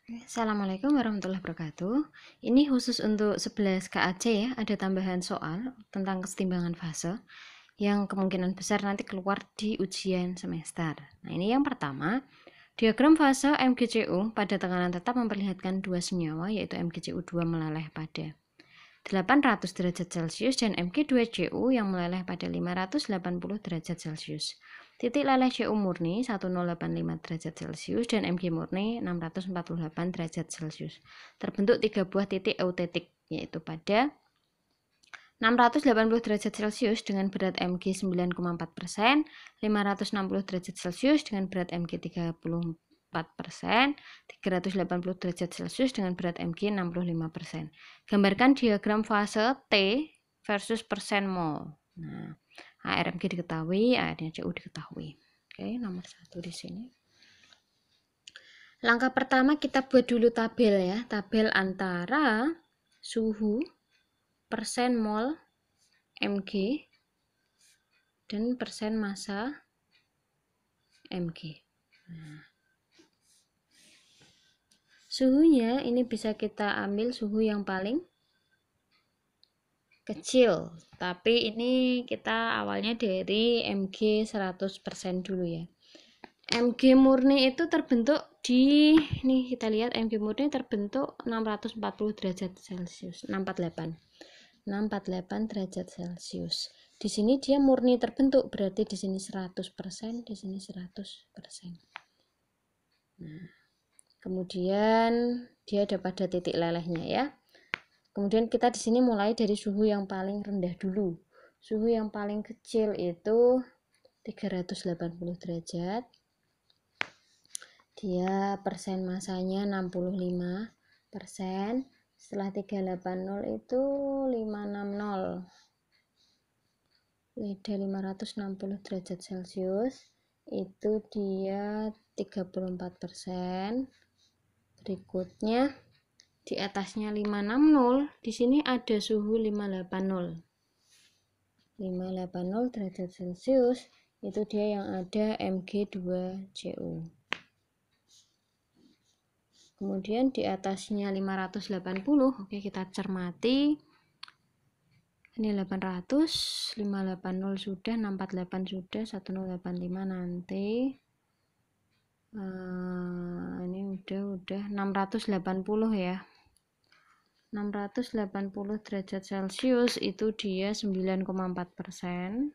Assalamualaikum warahmatullahi wabarakatuh. Ini khusus untuk 11 KAC ya, ada tambahan soal tentang kesetimbangan fase yang kemungkinan besar nanti keluar di ujian semester. Nah, ini yang pertama, diagram fase MgCu pada tekanan tetap memperlihatkan dua senyawa yaitu MgCu2 meleleh pada 800 derajat Celcius dan Mg2Cu yang meleleh pada 580 derajat Celcius. Titik leleh Cu murni 1085 derajat Celcius dan Mg murni 648 derajat Celcius. Terbentuk tiga buah titik eutetik yaitu pada 680 derajat Celcius dengan berat Mg 9,4%, 560 derajat Celcius dengan berat Mg 34%, 380 derajat Celcius dengan berat Mg 65%. Gambarkan diagram fase T versus persen mol. Nah, ARMG diketahui, ARnya Cu diketahui. Oke, nomor 1 di sini. Langkah pertama kita buat dulu tabel ya, tabel antara suhu, persen mol, Mg, dan persen massa Mg. Nah, suhunya ini bisa kita ambil suhu yang paling kecil, tapi ini kita awalnya dari Mg 100% dulu ya. Mg murni itu terbentuk di, nih kita lihat Mg murni terbentuk 640 derajat Celcius, 648 derajat Celcius. Di sini dia murni terbentuk, berarti di sini 100%, di sini 100%. Nah, kemudian dia ada pada titik lelehnya ya. Kemudian kita di sini mulai dari suhu yang paling rendah dulu. Suhu yang paling kecil itu 380 derajat. Dia persen masanya 65%. Setelah 380 itu 560. Beda 560 derajat Celcius. Itu dia 34%. Berikutnya di atasnya 560, di sini ada suhu 580. 580 derajat Celcius itu dia yang ada Mg2Cu. Kemudian di atasnya 580, oke kita cermati. Ini 800, 580 sudah, 648 sudah, 1085 nanti. Ini udah 680 ya. 680 derajat Celcius itu dia 9,4%.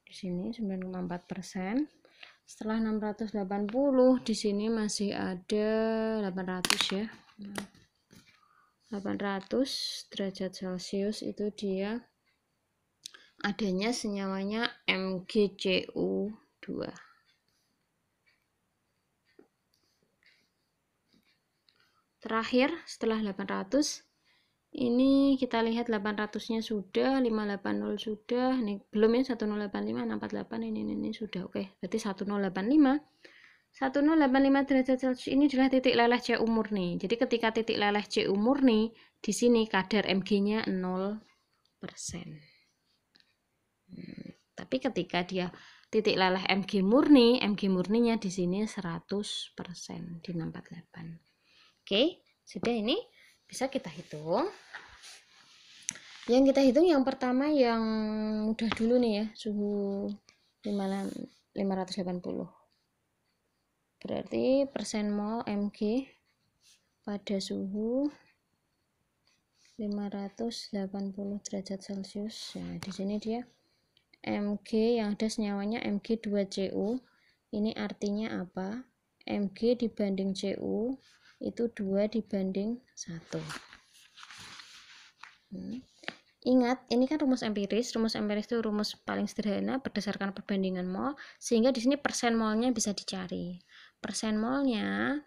Di sini 9,4%. Setelah 680 di sini masih ada 800 ya. 800 derajat Celcius itu dia adanya senyawanya MgCu2. Terakhir setelah 800 ini kita lihat 800 nya sudah, 580 sudah, ini belum ya, 1085, 648 ini sudah. Oke, berarti 1085 derajat Celcius ini adalah titik leleh Cu murni. Jadi ketika titik leleh Cu murni di sini kadar Mg-nya 0%. Tapi ketika dia titik leleh Mg murninya di sini 100% di 648. Oke, sudah, ini bisa kita hitung. Yang kita hitung yang pertama yang mudah dulu nih ya, suhu 580. Berarti persen mol Mg pada suhu 580 derajat Celcius. Nah, di sini dia Mg yang ada senyawanya Mg2Cu. Ini artinya apa? Mg dibanding Cu itu 2 dibanding 1. Ingat, ini kan rumus empiris. Rumus empiris itu rumus paling sederhana berdasarkan perbandingan mol, sehingga di sini persen molnya bisa dicari. Persen molnya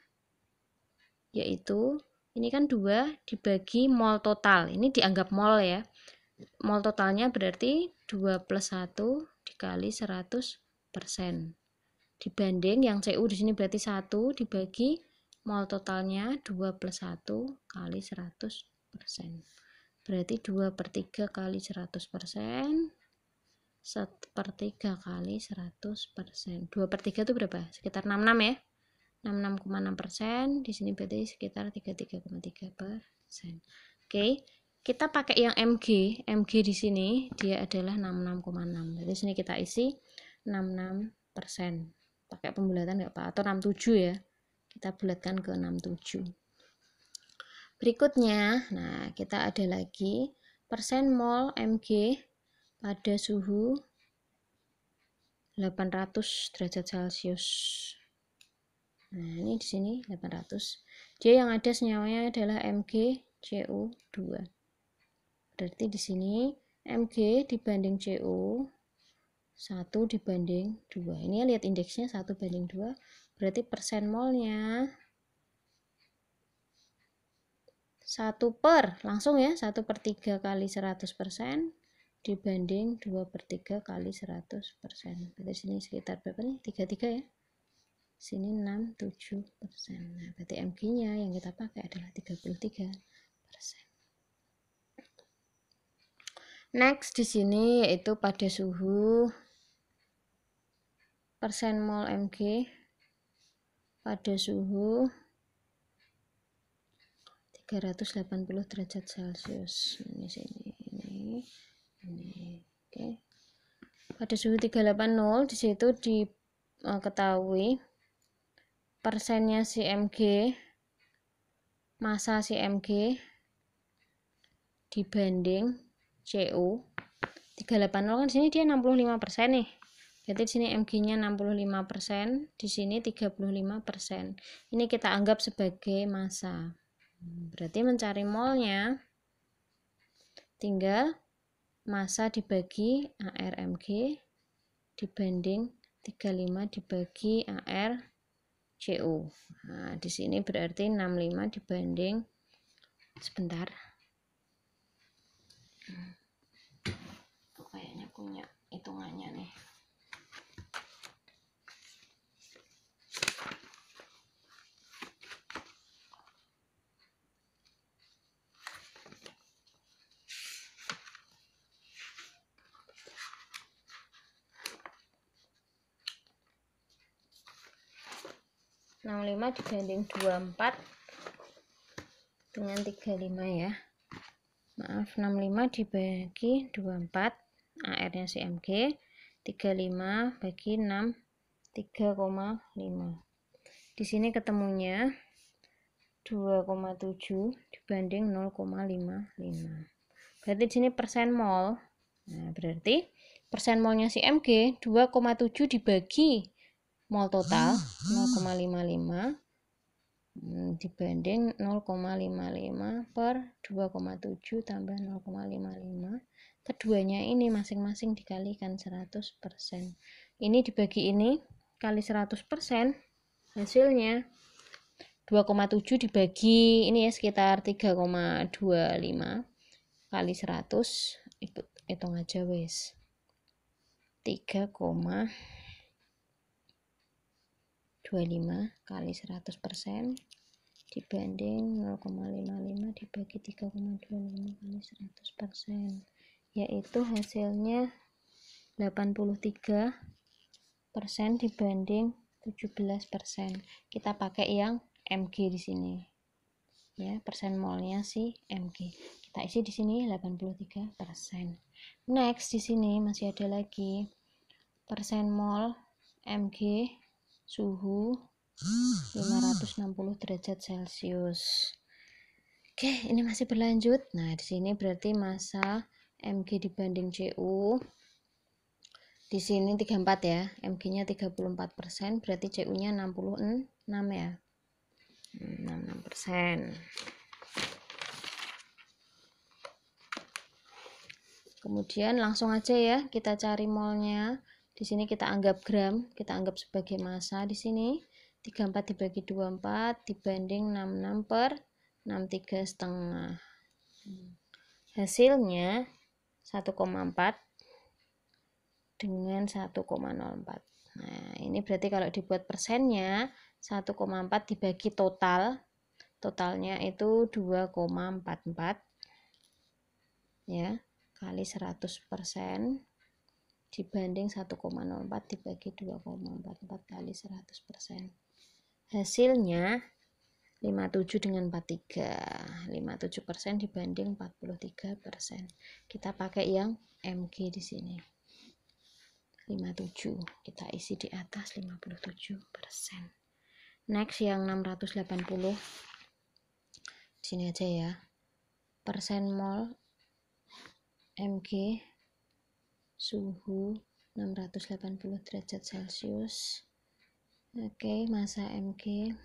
yaitu ini kan 2 dibagi mol total. Ini dianggap mol ya. Mol totalnya berarti 2 plus 1 dikali 100%. Dibanding yang Cu di sini berarti 1 dibagi mol totalnya 2 plus 1 kali 100%. Berarti 2/3 kali 100%, 1/3 kali 100%. 2/3 itu berapa? Sekitar 66 ya. 66,6%, di sini berarti sekitar 33,3%. Oke, kita pakai yang MG. MG di sini dia adalah 66,6. Jadi sini kita isi 66%. Pakai pembulatan nggak apa, atau 67 ya. Kita bulatkan ke 67. Berikutnya, nah kita ada lagi persen mol Mg pada suhu 800 derajat Celcius. Nah, ini di sini 800. Dia yang ada senyawanya adalah MgCO2. Berarti di sini Mg dibanding CO 1 dibanding 2. Ini lihat indeksnya 1 banding 2. Berarti persen molnya 1 per, langsung ya, 1 per 3 kali 100% dibanding 2 per 3 kali 100%. Berarti sini sekitar berapa nih? 33 ya. Sini 67%. Nah, berarti Mg-nya yang kita pakai adalah 33%. Next di sini yaitu pada suhu persen mol Mg pada suhu 380 derajat Celcius. Ini sini, ini. Oke. Pada suhu 380 di situ diketahui persennya si Mg, massa si Mg dibanding CO. 380 kan di sini dia 65% nih. Berarti di sini Mg-nya 65%, di sini 35%. Ini kita anggap sebagai massa. Berarti mencari molnya tinggal massa dibagi ARMG dibanding 35 dibagi ARCO. Nah, di sini berarti 65 dibanding, sebentar. Kayaknya punya hitungannya nih. Nah, 65 dibanding 24 dengan 35 ya. Maaf, 65 dibagi 24, AR-nya si Mg, 35 bagi 6, 3,5. Di sini ketemunya 2,7 dibanding 0,55. Berarti di sini persen mol. Nah, berarti persen molnya si Mg 2,7 dibagi mol total 0,55 dibanding 0,55 per 2,7 tambah 0,55. Keduanya ini masing-masing dikalikan 100%. Ini dibagi ini kali 100%, hasilnya 2,7 dibagi ini ya sekitar 3,25 kali 100, hitung aja wes. 3,25 kali 100% dibanding 0,55 dibagi 3,25 kali 100%, yaitu hasilnya 83% dibanding 17%. Kita pakai yang Mg di sini. Ya, persen molnya si Mg. Kita isi di sini 83%. Next di sini masih ada lagi persen mol Mg suhu 560 derajat Celcius. Oke, ini masih berlanjut. Nah, di sini berarti massa Mg dibanding CO. Di sini 34 ya. Mg-nya 34%, berarti CO-nya 66 ya. 66%. Kemudian langsung aja ya kita cari molnya. Di sini kita anggap gram, kita anggap sebagai massa di sini. 34 dibagi 24 dibanding 66 per 63 setengah. Hasilnya 1,4 dengan 1,04. Nah, ini berarti kalau dibuat persennya 1,4 dibagi totalnya itu 2,44 ya, kali 100% dibanding 1,04 dibagi 2,44 kali 100%. Hasilnya 57 dengan 43. 57% dibanding 43%. Kita pakai yang MG di sini. 57. Kita isi di atas 57%. Next yang 680. Di sini aja ya. Persen mol MG, suhu 680 derajat Celcius. Oke, massa MG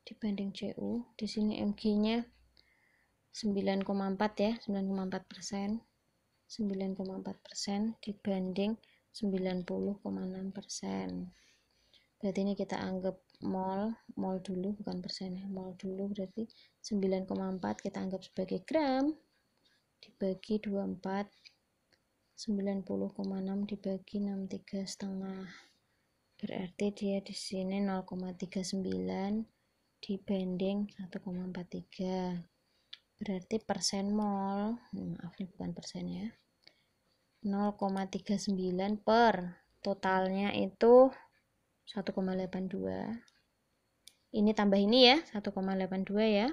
dibanding CU. Di sini MG-nya 9,4 ya, 9,4%. 9,4% dibanding 90,6%. Berarti ini kita anggap mol dulu, bukan persen ya, mol dulu. Berarti 9,4 kita anggap sebagai gram, dibagi 24, 90,6 dibagi 63 setengah, berarti dia di sini 0,39 dibanding 1,43. Berarti persen mol, maaf ini bukan persen ya, 0,39 per totalnya itu 1,82. Ini tambah ini ya, 1,82 ya,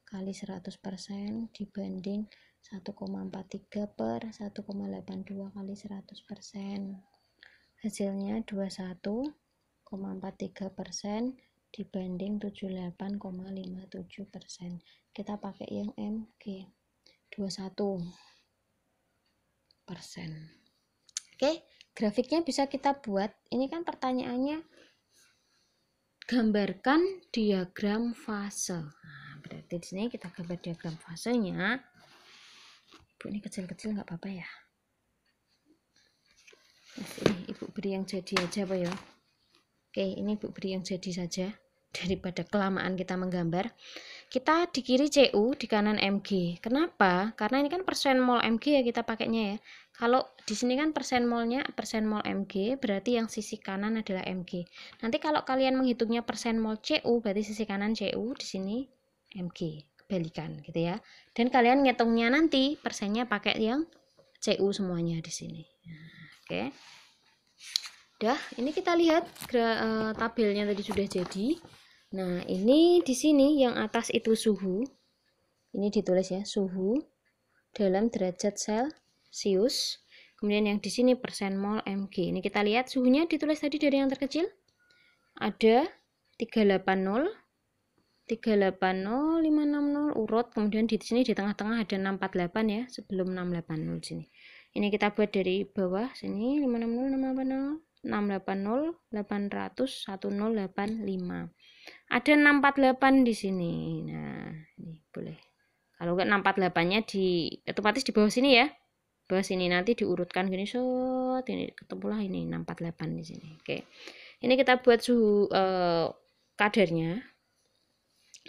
kali 100% dibanding 1,43 per 1,82 kali 100%. Hasilnya 21,43% dibanding 78,57%. Kita pakai yang MG 21%. Oke, grafiknya bisa kita buat. Ini kan pertanyaannya gambarkan diagram fase. Nah, berarti di sini kita gambar diagram fasenya. Ibu ini kecil-kecil nggak apa-apa ya. Ini ibu beri yang jadi aja Pak ya. Oke, ini ibu beri yang jadi saja daripada kelamaan kita menggambar. Kita di kiri CU, di kanan MG. Kenapa? Karena ini kan persen mol MG ya kita pakainya ya. Kalau di sini kan persen molnya persen mol MG, berarti yang sisi kanan adalah MG. Nanti kalau kalian menghitungnya persen mol CU, berarti sisi kanan CU, di sini MG. Kebalikan gitu ya. Dan kalian ngitungnya nanti persennya pakai yang CU semuanya di sini. Nah, oke. Udah, ini kita lihat tabelnya tadi sudah jadi. Nah, ini di sini yang atas itu suhu. Ini ditulis ya, suhu dalam derajat Celcius. Kemudian yang di sini persen mol Mg. Ini kita lihat suhunya ditulis tadi dari yang terkecil. Ada 380, 380, 560 urut. Kemudian di sini di tengah-tengah ada 648 ya, sebelum 680 di sini. Ini kita buat dari bawah sini 560, 680, 680, 800, 1085. Ada 648 di sini. Nah, ini boleh. Kalau enggak 648-nya otomatis di bawah sini ya. Bawah sini nanti diurutkan gini set, ini ketemulah ini 648 di sini. Oke. Ini kita buat suhu kadarnya.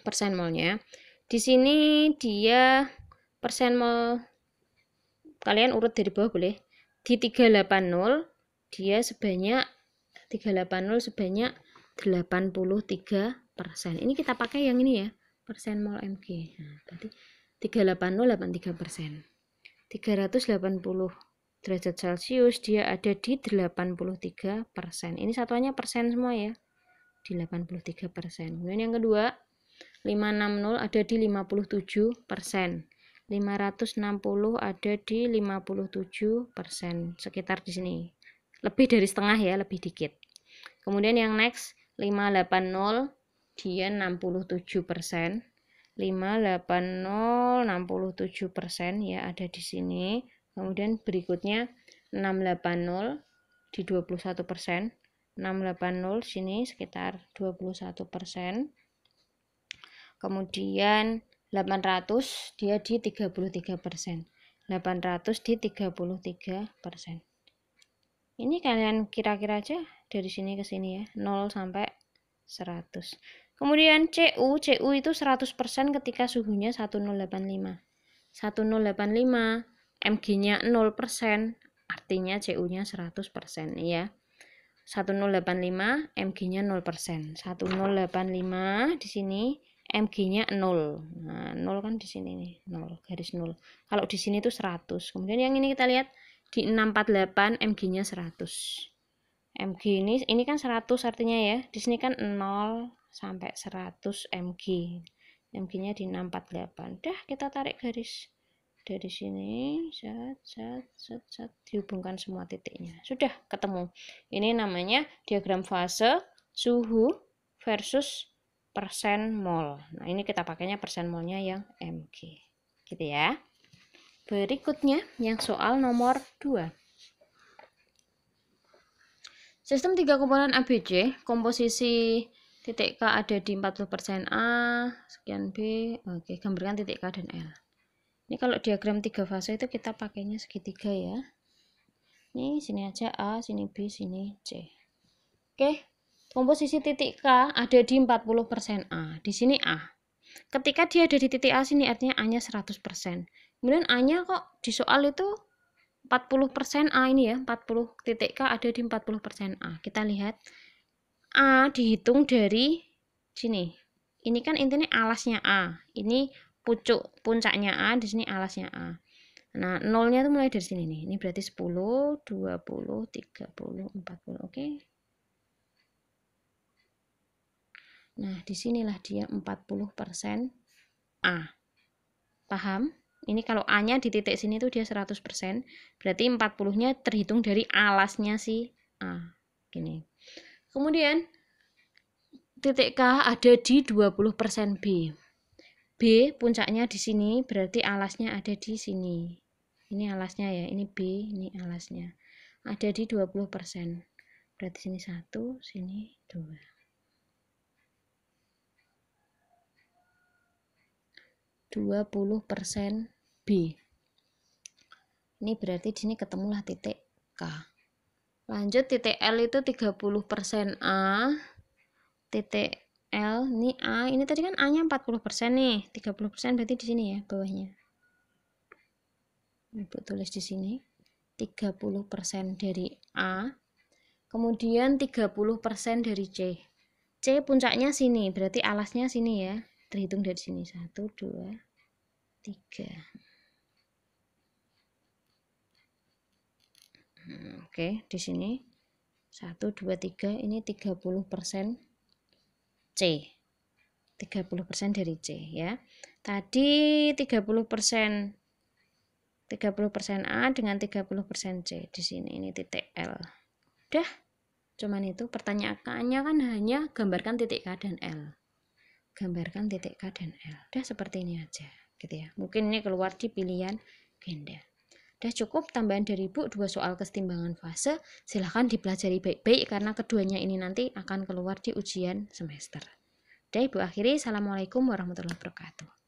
Persen molnya. Di sini dia persen mol, kalian urut dari bawah boleh. Di 380 dia sebanyak 83%. Ini kita pakai yang ini ya, persen mol Mg. Nah, berarti 380 83%. 380 derajat Celcius dia ada di 83%. Ini satuannya persen semua ya, di 83%. Kemudian yang kedua 560 ada di 57%. 560 ada di 57%, sekitar di sini. Lebih dari setengah ya, lebih dikit. Kemudian yang next 580 dia 67%. 580 67% ya, ada di sini. Kemudian berikutnya 680 di 21%. 680 sini sekitar 21%. Kemudian 800 dia di 33%. 800 di 33%. Ini kalian kira-kira aja dari sini ke sini ya, 0 sampai 100. Kemudian CU itu 100% ketika suhunya 1085. 1085, Mg-nya 0%, artinya CU-nya 100% ya. 1085, Mg-nya 0%. 1085 di sini Mg-nya 0. Nah, 0 kan di sini nih, 0, garis 0. Kalau di sini itu 100. Kemudian yang ini kita lihat di 648 Mg-nya 100. mg ini kan 100 artinya ya. Di sini kan 0 sampai 100 mg. Mg-nya di 648. Dah, kita tarik garis dari sini, dihubungkan semua titiknya. Sudah ketemu. Ini namanya diagram fase suhu versus persen mol. Nah, ini kita pakainya persen molnya yang mg. Gitu ya. Berikutnya yang soal nomor 2. Sistem 3 komponen ABC, komposisi titik K ada di 40% A, sekian B. Oke, gambarkan titik K dan L. Ini kalau diagram 3 fase itu kita pakainya segitiga ya. Ini sini aja A, sini B, sini C. Oke, komposisi titik K ada di 40% A. Di sini A. Ketika dia ada di titik A sini artinya A-nya 100%. Kemudian A-nya kok di soal itu 40% A ini ya, 40 titik K ada di 40% A. Kita lihat A dihitung dari sini. Ini kan intinya alasnya A. Ini puncaknya A, di sini alasnya A. Nah, nolnya itu mulai dari sini nih. Ini berarti 10, 20, 30, 40. Oke. Nah, disinilah dia 40% A. Paham? Ini kalau A-nya di titik sini tuh dia 100%, berarti 40-nya terhitung dari alasnya si A. Gini. Kemudian titik K ada di 20% B. B puncaknya di sini, berarti alasnya ada di sini. Ini alasnya ya, ini B, ini alasnya. Ada di 20%. Berarti sini 1, sini 2. 20% B. Ini berarti di sini ketemulah titik K. Lanjut titik L itu 30% A. Titik L ini A, ini tadi kan A-nya 40% nih. 30% berarti di sini ya bawahnya. Ibu tulis di sini. 30% dari A. Kemudian 30% dari C. C puncaknya sini, berarti alasnya sini ya. Terhitung dari sini 1, 2, 3. Oke, di sini 1, 2, 3, ini 30% C. 30% dari C ya. Tadi 30% A dengan 30% C di sini. Ini titik L. Udah, cuman itu. Pertanyaannya kan hanya gambarkan titik K dan L. Gambarkan titik K dan L. Udah seperti ini aja gitu ya. Mungkin ini keluar di pilihan ganda. Udah cukup tambahan dari Ibu 2 soal kesetimbangan fase. Silahkan dipelajari baik-baik karena keduanya ini nanti akan keluar di ujian semester. Udah Ibu akhiri. Assalamualaikum warahmatullahi wabarakatuh.